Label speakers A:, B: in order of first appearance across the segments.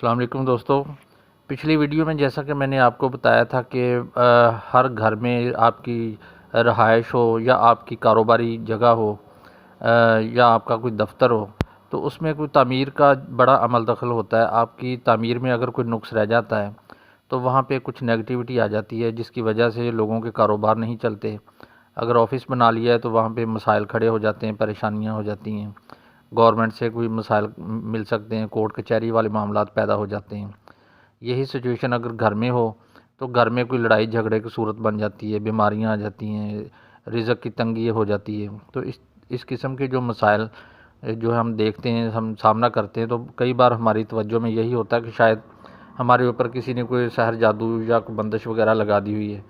A: अस्सलाम वालेकुम दोस्तों। पिछली वीडियो में जैसा कि मैंने आपको बताया था कि हर घर में आपकी रहाइश हो या आपकी कारोबारी जगह हो या आपका कोई दफ्तर हो, तो उसमें कोई तामीर का बड़ा अमल दखल होता है। आपकी तामीर में अगर कोई नुक्स रह जाता है तो वहाँ पे कुछ नेगेटिविटी आ जाती है, जिसकी वजह से लोगों के कारोबार नहीं चलते। अगर ऑफ़िस बना लिया है तो वहाँ पे मसाइल खड़े हो जाते हैं, परेशानियाँ हो जाती हैं। गवर्नमेंट से कोई मसाइल मिल सकते हैं, कोर्ट कचहरी वाले मामलात पैदा हो जाते हैं। यही सिचुएशन अगर घर में हो तो घर में कोई लड़ाई झगड़े की सूरत बन जाती है, बीमारियां आ जाती हैं, रिज़्क़ की तंगी हो जाती है। तो इस किस्म के जो मसाइल जो हम देखते हैं, हम सामना करते हैं, तो कई बार हमारी तवज्जो में यही होता है कि शायद हमारे ऊपर किसी ने कोई सहर जादू या कोई बंदिश वगैरह लगा दी हुई है।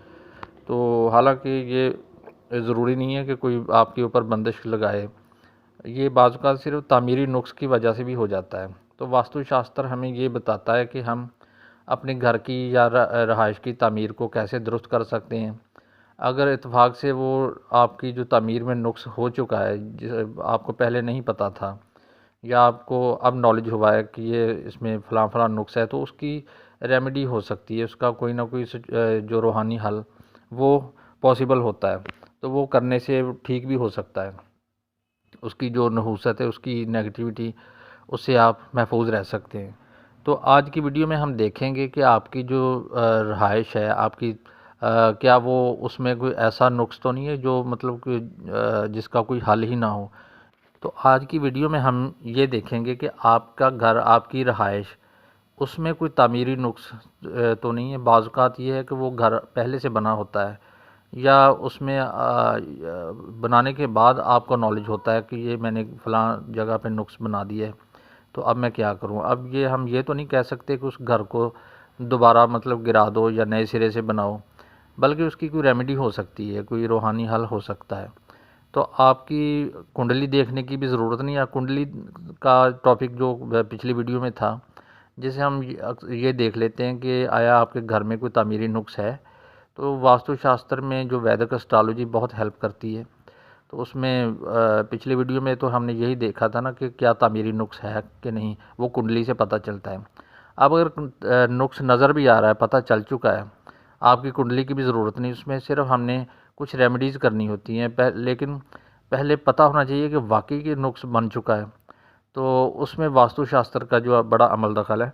A: तो हालांकि ये ज़रूरी नहीं है कि कोई आपके ऊपर बंदिश लगाए। ये बाज़ औक़ात सिर्फ़ तामीरी नुक्स की वजह से भी हो जाता है। तो वास्तुशास्त्र हमें ये बताता है कि हम अपने घर की या रहाइश की तामीर को कैसे दुरुस्त कर सकते हैं। अगर इत्तेफाक से वो आपकी जो तामीर में नुक्स हो चुका है, जिसे आपको पहले नहीं पता था या आपको अब नॉलेज हुआ है कि ये इसमें फ़लाँ नुक्स है, तो उसकी रेमेडी हो सकती है। उसका कोई ना कोई जो रूहानी हल वो पॉसिबल होता है, तो वो करने से ठीक भी हो सकता है। उसकी जो नहूसत है, उसकी नेगेटिविटी, उससे आप महफूज रह सकते हैं। तो आज की वीडियो में हम देखेंगे कि आपकी जो रहाइश है आपकी, क्या वो उसमें कोई ऐसा नुक्स तो नहीं है जो मतलब कि जिसका कोई हल ही ना हो। तो आज की वीडियो में हम ये देखेंगे कि आपका घर, आपकी रहाइश, उसमें कोई तामीरी नुक्स तो नहीं है। बाज़ औक़ात ये है कि वो घर पहले से बना होता है या उसमें बनाने के बाद आपको नॉलेज होता है कि ये मैंने फ़लाँ जगह पे नुक्स बना दिया है, तो अब मैं क्या करूँ। अब ये हम ये तो नहीं कह सकते कि उस घर को दोबारा मतलब गिरा दो या नए सिरे से बनाओ, बल्कि उसकी कोई रेमेडी हो सकती है, कोई रूहानी हल हो सकता है। तो आपकी कुंडली देखने की भी ज़रूरत नहीं है। कुंडली का टॉपिक जो पिछली वीडियो में था, जिसे हम ये देख लेते हैं कि आया आपके घर में कोई तामीरी नुक्स है। तो वास्तुशास्त्र में जो वैदिक एस्ट्रोलॉजी बहुत हेल्प करती है। तो उसमें पिछले वीडियो में तो हमने यही देखा था ना कि क्या तामीरी नुक्स है कि नहीं, वो कुंडली से पता चलता है। अब अगर नुक्स नज़र भी आ रहा है, पता चल चुका है, आपकी कुंडली की भी ज़रूरत नहीं, उसमें सिर्फ हमने कुछ रेमेडीज़ करनी होती हैं। लेकिन पहले पता होना चाहिए कि वाकई के नुक्स बन चुका है। तो उसमें वास्तुशास्त्र का जो बड़ा अमल दखल है।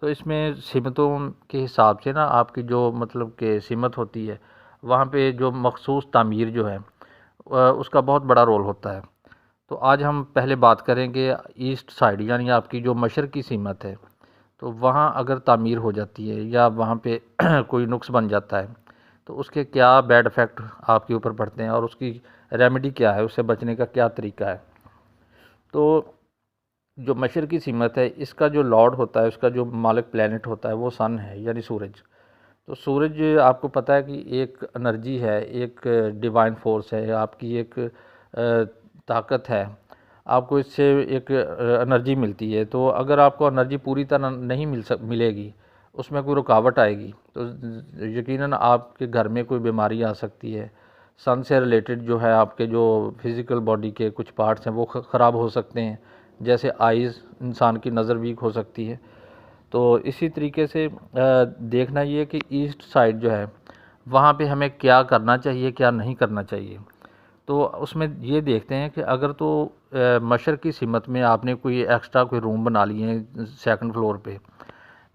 A: तो इसमें सिमतों के हिसाब से ना आपकी जो मतलब कि सिमत होती है, वहाँ पे जो मखसूस तामीर जो है उसका बहुत बड़ा रोल होता है। तो आज हम पहले बात करेंगे ईस्ट साइड, यानी आपकी जो मशरक़ी सीमत है, तो वहाँ अगर तामीर हो जाती है या वहाँ पे कोई नुक्स बन जाता है, तो उसके क्या बैड इफ़ेक्ट आपके ऊपर पड़ते हैं और उसकी रेमेडी क्या है, उससे बचने का क्या तरीका है। तो जो मशरक़ी सीमत है, इसका जो लॉर्ड होता है, उसका जो मालिक प्लैनेट होता है, वो सन है, यानी सूरज। तो सूरज आपको पता है कि एक एनर्जी है, एक डिवाइन फोर्स है, आपकी एक ताकत है। आपको इससे एक एनर्जी मिलती है। तो अगर आपको एनर्जी पूरी तरह नहीं मिलेगी, उसमें कोई रुकावट आएगी, तो यकीनन आपके घर में कोई बीमारी आ सकती है। सन से रिलेटेड जो है आपके जो फिज़िकल बॉडी के कुछ पार्ट्स हैं वो ख़राब हो सकते हैं, जैसे आइज़, इंसान की नज़र वीक हो सकती है। तो इसी तरीके से देखना ये कि ईस्ट साइड जो है, वहाँ पे हमें क्या करना चाहिए, क्या नहीं करना चाहिए। तो उसमें ये देखते हैं कि अगर तो मशरक़ी सिमत में आपने कोई एक्स्ट्रा कोई रूम बना लिए हैं सेकंड फ्लोर पे,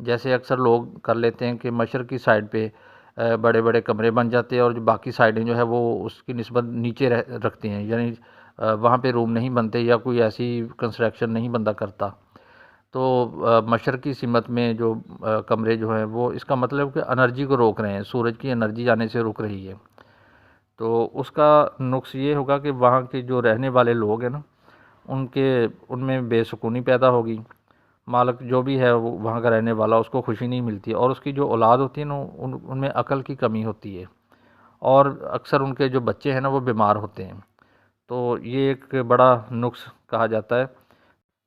A: जैसे अक्सर लोग कर लेते हैं कि मशरक़ी साइड पे बड़े बड़े कमरे बन जाते हैं और जो बाकी साइडें जो है वो उसकी निस्बत नीचे रखते हैं, यानी वहाँ पे रूम नहीं बनते या कोई ऐसी कंस्ट्रक्शन नहीं बंदा करता। तो मशरक़ी सिमत में जो कमरे जो हैं, वो इसका मतलब कि एनर्जी को रोक रहे हैं, सूरज की एनर्जी आने से रुक रही है। तो उसका नुक्स ये होगा कि वहाँ के जो रहने वाले लोग हैं ना, उनमें बेसुकूनी पैदा होगी। मालिक जो भी है वो वहाँ का रहने वाला, उसको खुशी नहीं मिलती और उसकी जो औलाद होती है ना, उनमें अकल की कमी होती है और अक्सर उनके जो बच्चे हैं ना वो बीमार होते हैं। तो ये एक बड़ा नुक्स कहा जाता है।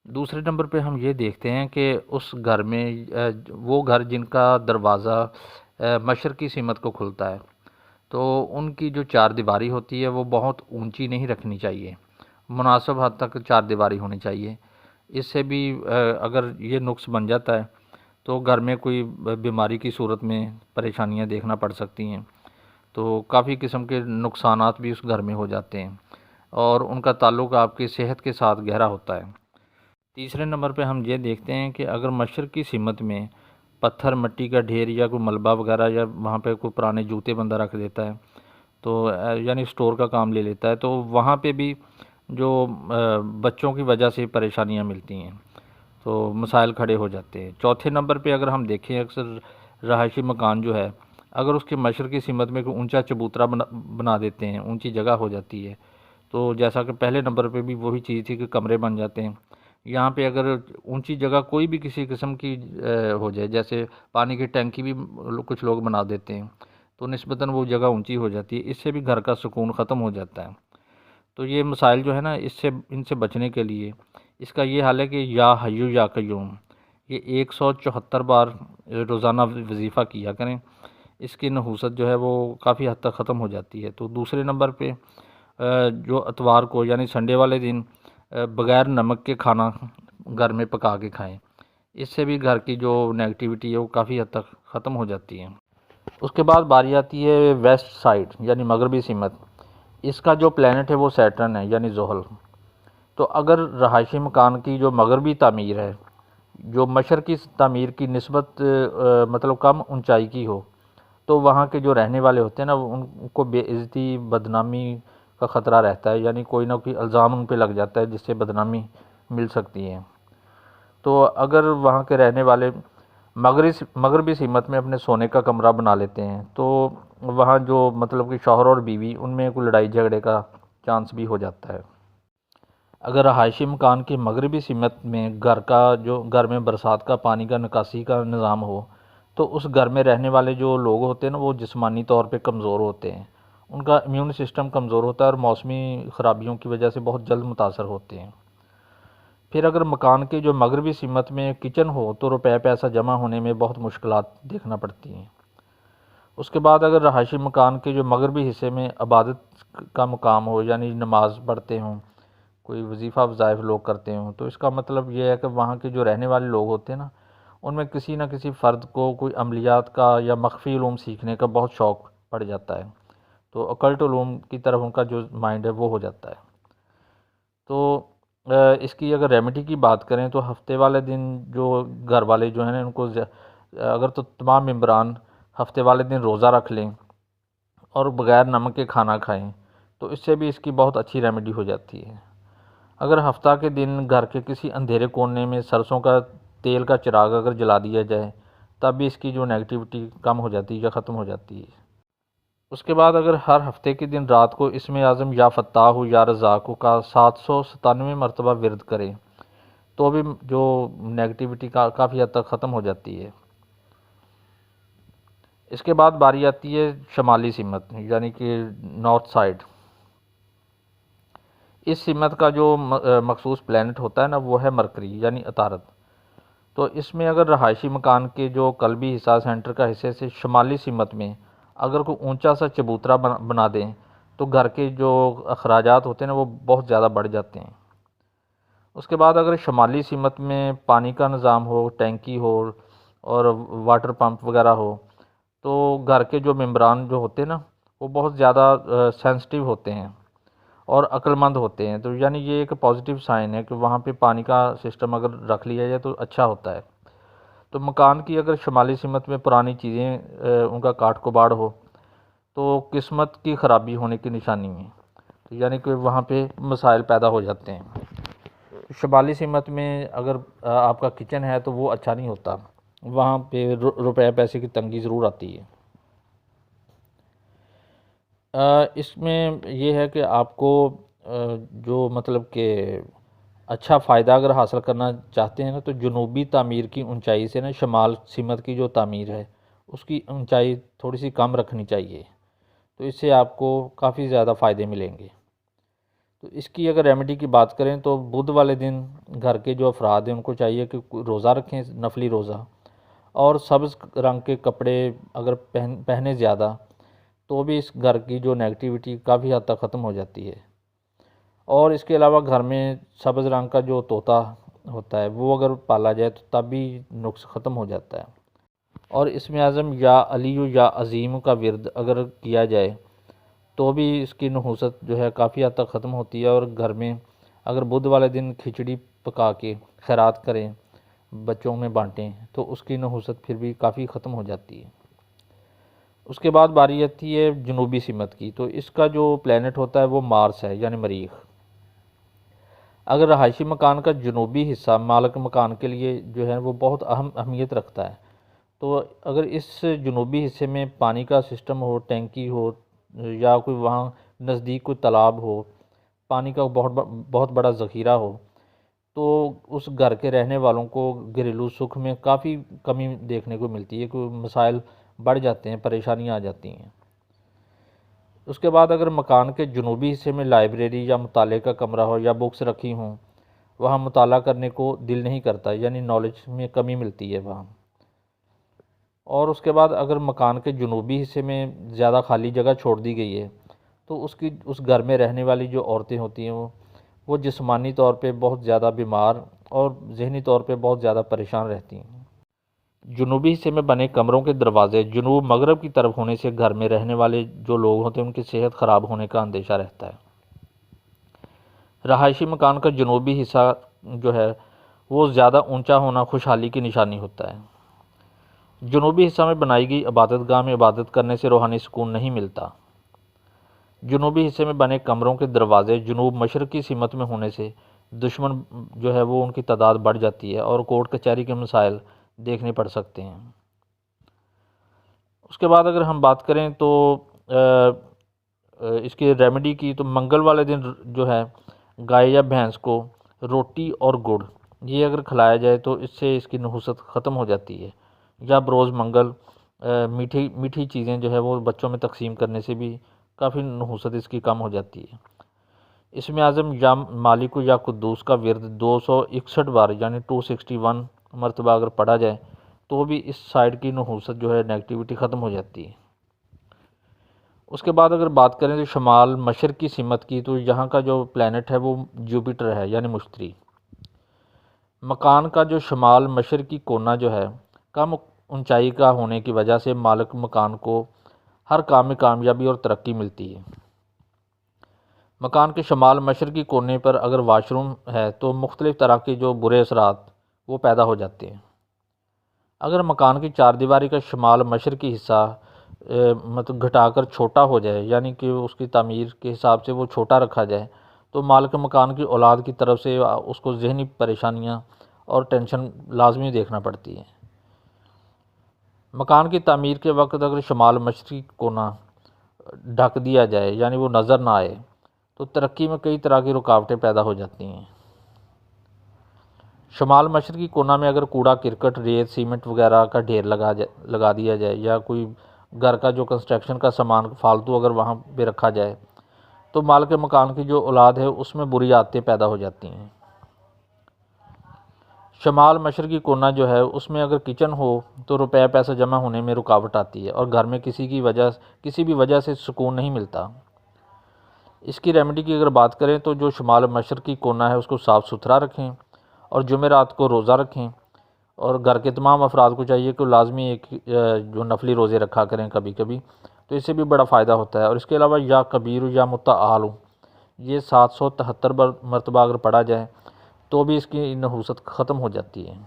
A: दूसरे नंबर पे हम ये देखते हैं कि उस घर में वो घर जिनका दरवाज़ा मशरक़ी सिमत को खुलता है, तो उनकी जो चारदीवारी होती है वो बहुत ऊंची नहीं रखनी चाहिए, मुनासिब हद तक चारदीवारी होनी चाहिए। इससे भी अगर ये नुक्स बन जाता है तो घर में कोई बीमारी की सूरत में परेशानियां देखना पड़ सकती हैं। तो काफ़ी किस्म के नुकसानात भी उस घर में हो जाते हैं और उनका ताल्लुक़ आपकी सेहत के साथ गहरा होता है। तीसरे नंबर पे हम ये देखते हैं कि अगर मच्छर की सिमत में पत्थर, मिट्टी का ढेर या कोई मलबा वगैरह, या वहाँ पे कोई पुराने जूते बंदा रख देता है, तो यानी स्टोर का काम ले लेता है, तो वहाँ पे भी जो बच्चों की वजह से परेशानियाँ मिलती हैं, तो मसाइल खड़े हो जाते हैं। चौथे नंबर पे अगर हम देखें, अक्सर रहायशी मकान जो है, अगर उसके मच्छर की सिमत में कोई ऊंचा चबूतरा बना देते हैं, ऊंची जगह हो जाती है, तो जैसा कि पहले नंबर पे भी वही चीज़ थी कि कमरे बन जाते हैं, यहाँ पे अगर ऊंची जगह कोई भी किसी किस्म की हो जाए, जैसे पानी की टंकी भी कुछ लोग बना देते हैं, तो निस्बतन वो जगह ऊंची हो जाती है, इससे भी घर का सुकून ख़त्म हो जाता है। तो ये मसाइल जो है ना, इनसे बचने के लिए इसका ये हाल है कि या हय्यु या क़य्यूम, ये 174 बार रोज़ाना वजीफ़ा किया करें। इसकी नहूसत जो है वो काफ़ी हद तक ख़त्म हो जाती है। तो दूसरे नंबर पे जो इतवार को यानी संडे वाले दिन बग़ैर नमक के खाना घर में पका के खाएं। इससे भी घर की जो नेगेटिविटी है वो काफ़ी हद तक ख़त्म हो जाती है। उसके बाद बारी आती है वेस्ट साइड यानी मगरबी सिमत। इसका जो प्लैनेट है वो सैटर्न है यानी ज़ोहल। तो अगर रहायशी मकान की जो मगरबी तामीर है, जो मशर की तामीर की निस्बत मतलब कम ऊंचाई की हो, तो वहाँ के जो रहने वाले होते हैं ना, उनको बेइज्जती, बदनामी का ख़तरा रहता है, यानी कोई ना कोई इल्ज़ाम उन पे लग जाता है जिससे बदनामी मिल सकती है। तो अगर वहाँ के रहने वाले मगरबी सिमत में अपने सोने का कमरा बना लेते हैं, तो वहाँ जो मतलब कि शौहर और बीवी, उनमें कोई लड़ाई झगड़े का चांस भी हो जाता है। अगर रहायशी मकान की मगरबी सिमत में घर में बरसात का पानी का निकासी का निज़ाम हो, तो उस घर में रहने वाले जो लोग होते हैं ना, वो जिस्मानी तौर पे कमज़ोर होते हैं, उनका इम्यून सिस्टम कमज़ोर होता है और मौसमी ख़राबियों की वजह से बहुत जल्द मुतासर होते हैं। फिर अगर मकान के जो मगरबी सिमत में किचन हो, तो रुपए पैसा जमा होने में बहुत मुश्किलात देखना पड़ती हैं। उसके बाद अगर रहायशी मकान के जो मगरबी हिस्से में इबादत का मकाम हो, यानी नमाज़ पढ़ते हों, कोई वजीफ़ा वज़ाइफ लोग करते हों, तो इसका मतलब ये है कि वहाँ के जो रहने वाले लोग होते हैं ना, उनमें किसी न किसी फ़र्द को कोई अमलियात का या मख्फ़ी उलूम सीखने का बहुत शौक़ पड़ जाता है। तो अकल्ट उलूम की तरफ उनका जो माइंड है वो हो जाता है। तो इसकी अगर रेमेडी की बात करें, तो हफ्ते वाले दिन जो घर वाले जो हैं ना, उनको अगर तो तमाम मेंबरान हफ्ते वाले दिन रोज़ा रख लें और बग़ैर नमक के खाना खाएं, तो इससे भी इसकी बहुत अच्छी रेमेडी हो जाती है। अगर हफ्ता के दिन घर के किसी अंधेरे कोने में सरसों का तेल का चिराग अगर जला दिया जाए, तब भी इसकी जो नेगेटिविटी कम हो जाती है या ख़त्म हो जाती है। उसके बाद अगर हर हफ्ते के दिन रात को इसमें आज़म या फ़त्ताह या रज़ाक़ का 797 मरतबा विर्द करें, तो भी जो नेगेटिविटी का काफ़ी हद तक ख़त्म हो जाती है। इसके बाद बारी आती है शमाली सिमत यानी कि नॉर्थ साइड। इस सिमत का जो मखसूस प्लैनेट होता है ना, वो है मरकरी यानी अतारद। तो इसमें अगर रहायशी मकान के जो कल्बी हिस्सा, सेंटर का हिस्से से शमाली सिमत में अगर कोई ऊंचा सा चबूतरा बना दें, तो घर के जो अखराजात होते हैं ना, वो बहुत ज़्यादा बढ़ जाते हैं। उसके बाद अगर शमाली सिमत में पानी का निज़ाम हो, टैंकी हो और वाटर पंप वगैरह हो, तो घर के जो मेंबरान जो होते हैं ना, वो बहुत ज़्यादा सेंसिटिव होते हैं और अक्लमंद होते हैं। तो यानी ये एक पॉजिटिव साइन है कि वहाँ पे पानी का सिस्टम अगर रख लिया जाए तो अच्छा होता है। तो मकान की अगर शमाली सिमत में पुरानी चीज़ें उनका काट कबाड़ हो, तो किस्मत की ख़राबी होने की निशानी है। तो यानी कि वहाँ पे मसाइल पैदा हो जाते हैं। शमाली सिमत में अगर आपका किचन है तो वो अच्छा नहीं होता, वहाँ पे रुपए पैसे की तंगी ज़रूर आती है। इसमें ये है कि आपको जो मतलब कि अच्छा फ़ायदा अगर हासिल करना चाहते हैं ना, तो जनूबी तामीर की ऊंचाई से ना शमाल सिमत की जो तामीर है उसकी ऊंचाई थोड़ी सी कम रखनी चाहिए। तो इससे आपको काफ़ी ज़्यादा फ़ायदे मिलेंगे। तो इसकी अगर रेमेडी की बात करें, तो बुध वाले दिन घर के जो अफराद हैं उनको चाहिए कि रोज़ा रखें, नफली रोज़ा, और सब्ज़ रंग के कपड़े अगर पहने ज़्यादा, तो भी इस घर की जो नेगेटिविटी काफ़ी हद तक ख़त्म हो जाती है। और इसके अलावा घर में सब्ज़ रंग का जो तोता होता है वो अगर पाला जाए तो तब भी नुक्स ख़त्म हो जाता है। और इसमें आज़म या अली या अज़ीम का विरद अगर किया जाए तो भी इसकी नहूसत जो है काफ़ी हद तक ख़त्म होती है। और घर में अगर बुध वाले दिन खिचड़ी पका के खैरात करें, बच्चों में बांटें, तो उसकी नहूसत फिर भी काफ़ी ख़त्म हो जाती है। उसके बाद बारी आती है जनूबी सिमत की। तो इसका जो प्लैनेट होता है वो मार्स है यानी मरीख़। अगर रहायशी मकान का जनूबी हिस्सा मालिक मकान के लिए जो है वो बहुत अहम अहमियत रखता है, तो अगर इस जनूबी हिस्से में पानी का सिस्टम हो, टैंकी हो या कोई वहाँ नज़दीक कोई तालाब हो, पानी का बहुत बड़ा ज़ख़ीरा हो, तो उस घर के रहने वालों को घरेलू सुख में काफ़ी कमी देखने को मिलती है, कोई मसाइल बढ़ जाते हैं, परेशानियाँ आ जाती हैं। उसके बाद अगर मकान के जनूबी हिस्से में लाइब्रेरी या मुताले का कमरा हो या बुक्स रखी हों, वहाँ मुताला करने को दिल नहीं करता, यानी नॉलेज में कमी मिलती है वहाँ। और उसके बाद अगर मकान के जनूबी हिस्से में ज़्यादा खाली जगह छोड़ दी गई है, तो उस घर में रहने वाली जो औरतें होती हैं वो जिस्मानी तौर पे बहुत ज़्यादा बीमार और ज़हनी तौर पे बहुत ज़्यादा परेशान रहती हैं। जनूबी हिस्से में बने कमरों के दरवाजे जनूब मगरब की तरफ होने से घर में रहने वाले जो लोग होते हैं उनकी सेहत ख़राब होने का अंदेशा रहता है। रहायशी मकान का जनूबी हिस्सा जो है वो ज़्यादा ऊंचा होना खुशहाली की निशानी होता है। जनूबी हिस्सा में बनाई गई इबादतगाह में इबादत करने से रूहानी सुकून नहीं मिलता। जनूबी हिस्से में बने कमरों के दरवाजे जनूब मशरक़ी सिमत में होने से दुश्मन जो है वो उनकी तादाद बढ़ जाती है और कोर्ट कचहरी के मसाइल देखने पड़ सकते हैं। उसके बाद अगर हम बात करें तो इसकी रेमेडी की, तो मंगल वाले दिन जो है गाय या भैंस को रोटी और गुड़ ये अगर खिलाया जाए तो इससे इसकी नहुसत ख़त्म हो जाती है। या बरोज़ मंगल मीठी मीठी चीज़ें जो है वो बच्चों में तकसीम करने से भी काफ़ी नहुसत इसकी कम हो जाती है। इसमें आज़म या मालिक या कुद्दूस का विरद 261 बार यानी 261 मरतबा अगर पढ़ा जाए तो भी इस साइड की नहुसत जो है नेगेटिविटी ख़त्म हो जाती है। उसके बाद अगर बात करें तो शमाल मशरक़ की सिमत की, तो यहाँ का जो प्लैनेट है वो जुपिटर है यानी मुश्तरी। मकान का जो शमाल मशरक़ी कोना जो है कम ऊंचाई का होने की वजह से मालिक मकान को हर काम में कामयाबी और तरक्की मिलती है। मकान के शमाल मशरक़ी कोने पर अगर वाशरूम है तो मुख्तलिफ़ तरह के जो बुरे असरात वो पैदा हो जाते हैं। अगर मकान की चारदीवारी का शमाल मशरक़ी हिस्सा मतलब घटाकर छोटा हो जाए, यानी कि उसकी तामीर के हिसाब से वो छोटा रखा जाए, तो मालिक मकान की औलाद की तरफ से उसको ज़हनी परेशानियाँ और टेंशन लाजमी देखना पड़ती है। मकान की तामीर के वक्त अगर शमाल मशरक़ी कोना ढक दिया जाए यानी वो नज़र ना आए, तो तरक्की में कई तरह की रुकावटें पैदा हो जाती हैं। शमाल मशरक़ी कोना में अगर कूड़ा करकट रेत सीमेंट वगैरह का ढेर लगा दिया जाए या कोई घर का जो कंस्ट्रक्शन का सामान फालतू अगर वहाँ पे रखा जाए, तो मालिक मकान की जो औलाद है उसमें बुरी आदतें पैदा हो जाती हैं। शमाल मशरक़ी कोना जो है उसमें अगर किचन हो तो रुपया पैसा जमा होने में रुकावट आती है और घर में किसी भी वजह से सुकून नहीं मिलता। इसकी रेमेडी की अगर बात करें तो जो शमाल मशरक़ी कोना है उसको साफ़ सुथरा रखें और जुमेरात को रोज़ा रखें। और घर के तमाम अफराद को चाहिए कि लाजमी एक जो नफली रोज़े रखा करें कभी कभी, तो इससे भी बड़ा फ़ायदा होता है। और इसके अलावा या कबीर या मुत्ताआलु ये 773 मरतबा अगर पढ़ा जाए तो भी इसकी नहूसत ख़त्म हो जाती है।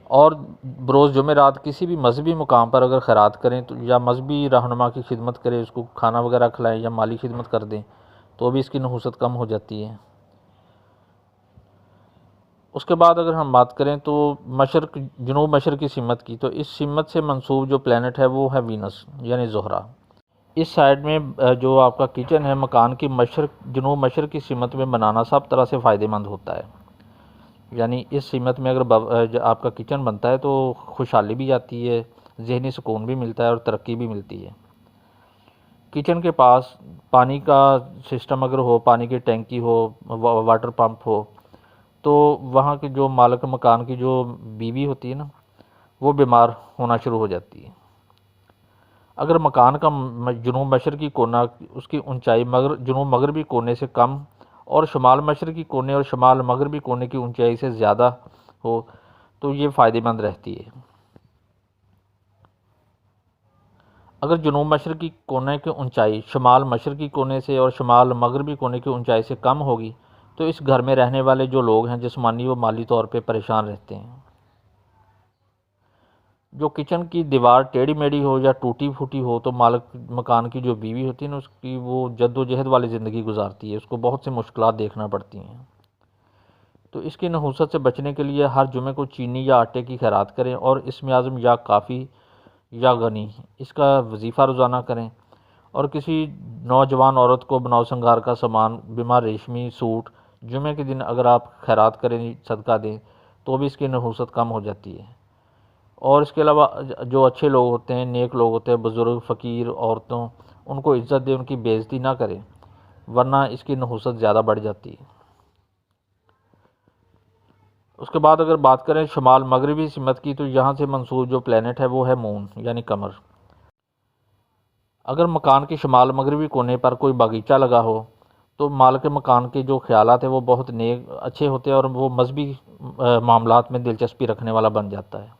A: और बरोज़ जुमेरात किसी भी मजहबी मुकाम पर अगर खैरात करें तो या मजहबी रहनुमा की खिदमत करें, उसको खाना वगैरह खिलाएँ या माली खिदमत कर दें, तो भी इसकी नहूसत कम हो जाती है। उसके बाद अगर हम बात करें तो जनूब मशरक़ की सिमत की, तो इस सिमत से मंसूब जो प्लैनेट है वो है वीनस यानी ज़ोहरा। इस साइड में जो आपका किचन है मकान की जनूब मशरक़ की सिमत में बनाना सब तरह से फ़ायदेमंद होता है। यानी इस सिमत में अगर आपका किचन बनता है तो खुशहाली भी आती है, ज़हनी सुकून भी मिलता है और तरक्की भी मिलती है। किचन के पास पानी का सिस्टम अगर हो, पानी की टैंकी हो, वाटर पंप हो, तो वहाँ के जो मालिक मकान की जो बीवी होती है ना, वो बीमार होना शुरू हो जाती है। अगर मकान का जनूब मशरक़ी कोना उसकी ऊंचाई जनूब मगरबी कोने से कम और शुमाल मशरक़ी कोने और शुमाल मगरबी कोने की ऊंचाई से ज़्यादा हो तो ये फ़ायदेमंद रहती है। अगर जुनूब मशरक़ी कोने की ऊंचाई शुमाल मशरक़ी कोने से और शुमाल मगरबी कोने की ऊंचाई से कम होगी तो इस घर में रहने वाले जो लोग हैं जिस्मानी व माली तौर पे परेशान रहते हैं। जो किचन की दीवार टेढ़ी मेढ़ी हो या टूटी फूटी हो तो मालिक मकान की जो बीवी होती है ना, उसकी वो जद्दोजहद वाली ज़िंदगी गुजारती है, उसको बहुत सी मुश्किलात देखना पड़ती हैं। तो इसकी नहूसत से बचने के लिए हर जुमे को चीनी या आटे की खैरात करें और इसमें आज़म या काफ़ी या गनी इसका वजीफ़ा रोज़ाना करें। और किसी नौजवान औरत को बनाव संगार का सामान, बीमार रेशमी सूट जुमे के दिन अगर आप खैरात करें, सदका दें, तो भी इसकी नहूसत कम हो जाती है। और इसके अलावा जो अच्छे लोग होते हैं, नेक लोग होते हैं, बुज़ुर्ग, फ़कीर, औरतों, उनको इज़्ज़त दें, उनकी बेइज़्ज़ती ना करें, वरना इसकी नहूसत ज़्यादा बढ़ जाती है। उसके बाद अगर बात करें शुमाल मगरबी सिमत की, तो यहाँ से मंसूब जो प्लैनेट है वो है मून यानी कमर। अगर मकान के शुमाल मगरबी कोने पर कोई बागीचा लगा हो तो मालिक मकान के जो ख्यालात है वो बहुत नेक अच्छे होते हैं और वो मजहबी मामलात में दिलचस्पी रखने वाला बन जाता है।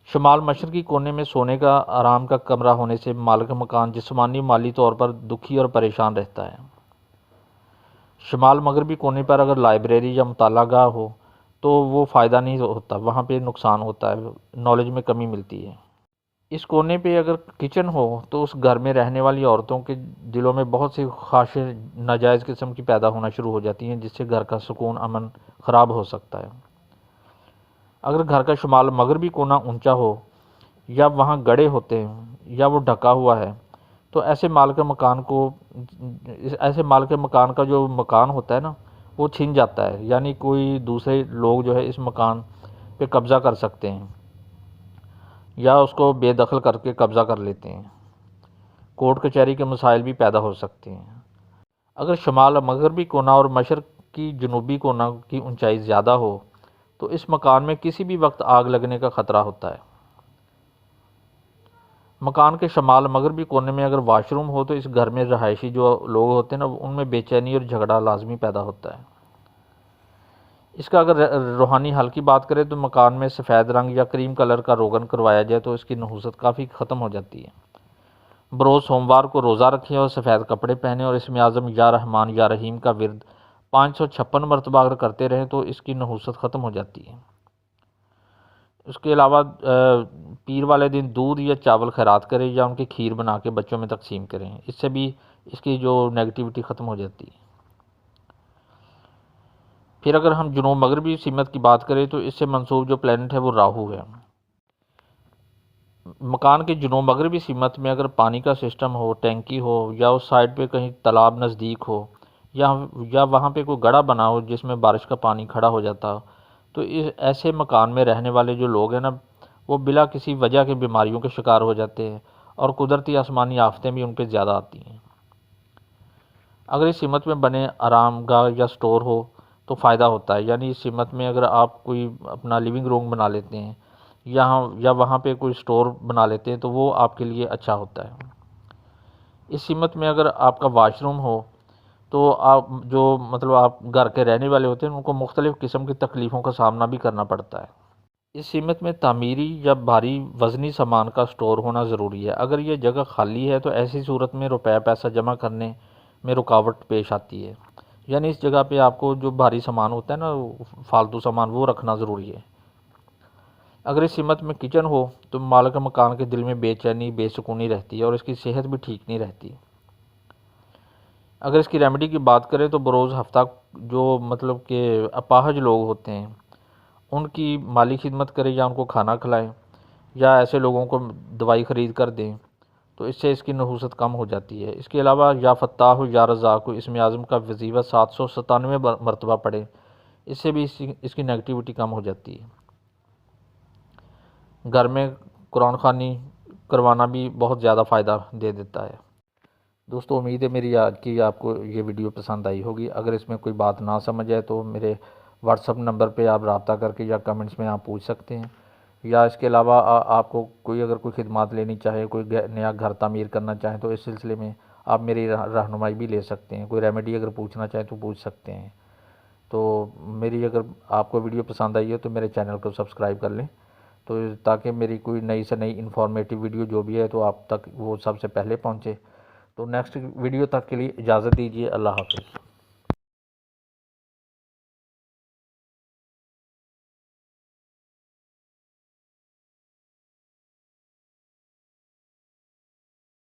A: शुमाल मशरक़ी कोने में सोने का आराम का कमरा होने से मालिक मकान जिस्मानी माली तौर पर दुखी और परेशान रहता है। शुमाल मगरबी कोने पर अगर लाइब्रेरी या मुतालागाह हो तो वो फ़ायदा नहीं होता, वहाँ पे नुकसान होता है, नॉलेज में कमी मिलती है। इस कोने पे अगर किचन हो तो उस घर में रहने वाली औरतों के दिलों में बहुत सी ख्वाहिशें नाजायज़ किस्म की पैदा होना शुरू हो जाती हैं, जिससे घर का सुकून अमन ख़राब हो सकता है। अगर घर का शुमाल मगरबी कोना ऊंचा हो या वहाँ गड़े होते हैं या वो ढका हुआ है तो ऐसे माल के मकान का जो मकान होता है ना, वो छिन जाता है, यानी कोई दूसरे लोग जो है इस मकान पे कब्ज़ा कर सकते हैं या उसको बेदखल करके कब्ज़ा कर लेते हैं। कोर्ट कचहरी के मसाइल भी पैदा हो सकते हैं। अगर शुमाल मगरबी कोना और मशरक़ की जनूबी कोना की ऊंचाई ज़्यादा हो तो इस मकान में किसी भी वक्त आग लगने का ख़तरा होता है। मकान के शुमाल मगरबी कोने में अगर वाशरूम हो तो इस घर में रहायशी जो लोग होते हैं ना, उनमें बेचैनी और झगड़ा लाजमी पैदा होता है। इसका अगर रूहानी हल की बात करें तो मकान में सफ़ेद रंग या क्रीम कलर का रोगन करवाया जाए तो इसकी नहूसत काफ़ी ख़त्म हो जाती है। बरोज़ सोमवार को रोज़ा रखें और सफ़ेद कपड़े पहने और इसमें आज़म या रहमान या रहीम का विर्द 556 मरतबा अगर करते रहें तो इसकी नहूसत ख़त्म हो जाती है। उसके अलावा पीर वाले दिन दूध या चावल खैरात करें या उनकी खीर बना के बच्चों में तकसीम करें, इससे भी इसकी जो नेगेटिविटी ख़त्म हो जाती है। फिर अगर हम जुनूब मगरबी सिमत की बात करें तो इससे मंसूब जो प्लैनेट है वो राहु है। मकान के जुनूब मगरबी सिमत में अगर पानी का सिस्टम हो, टैंकी हो या उस साइड पे कहीं तालाब नज़दीक हो या वहाँ पे कोई गड़ा बना हो जिसमें बारिश का पानी खड़ा हो जाता हो तो इस ऐसे मकान में रहने वाले जो लोग हैं ना, वो बिला किसी वजह के बीमारियों के शिकार हो जाते हैं और कुदरती आसमानी आफतें भी उन पर ज़्यादा आती हैं। अगर इस सिमत में बने आरामगाह या स्टोर हो तो फ़ायदा होता है, यानी इस सिमत में अगर आप कोई अपना लिविंग रूम बना लेते हैं या वहाँ पे कोई स्टोर बना लेते हैं तो वो आपके लिए अच्छा होता है। इस सिमत में अगर आपका वाशरूम हो तो आप जो मतलब आप घर के रहने वाले होते हैं उनको मुख्तलिफ़ किस्म की तकलीफ़ों का सामना भी करना पड़ता है। इस सीमत में तामीरी या भारी वज़नी सामान का स्टोर होना ज़रूरी है। अगर ये जगह खाली है तो ऐसी सूरत में रुपया पैसा जमा करने में रुकावट पेश आती है, यानी इस जगह पे आपको जो भारी सामान होता है ना, फालतू सामान, वो रखना ज़रूरी है। अगर इस सीमत में किचन हो तो मालिक मकान के दिल में बेचैनी बेसुकूनी रहती है और इसकी सेहत भी ठीक नहीं रहती। अगर इसकी रेमेडी की बात करें तो बरोज़ हफ्ता जो मतलब कि अपाहज लोग होते हैं उनकी माली खिदमत करें या उनको खाना खिलाएं या ऐसे लोगों को दवाई ख़रीद कर दें, तो इससे इसकी नहूसत कम हो जाती है। इसके अलावा या फ़त्ताह हो या रज़ाक़ हो इसमें आज़म का वजीफ़ा 797 मरतबा पढ़े, इससे भी इसकी नेगेटिविटी कम हो जाती है। घर में कुरान ख़वानी करवाना भी बहुत ज़्यादा फ़ायदा दे देता है। दोस्तों, उम्मीद है मेरी आज की आपको ये वीडियो पसंद आई होगी। अगर इसमें कोई बात ना समझ आए तो मेरे व्हाट्सअप नंबर पे आप रब्ता करके या कमेंट्स में आप पूछ सकते हैं, या इसके अलावा आपको कोई अगर कोई खिदमात लेनी चाहे, कोई नया घर तामीर करना चाहें तो इस सिलसिले में आप मेरी रहनुमाई भी ले सकते हैं। कोई रेमेडी अगर पूछना चाहें तो पूछ सकते हैं। तो मेरी अगर आपको वीडियो पसंद आई है तो मेरे चैनल को सब्सक्राइब कर लें, तो ताकि मेरी कोई नई से नई इन्फॉर्मेटिव वीडियो जो भी है तो आप तक वो सबसे पहले पहुँचे। तो नेक्स्ट वीडियो तक के लिए इजाज़त दीजिए। अल्लाह हाफ़िज़।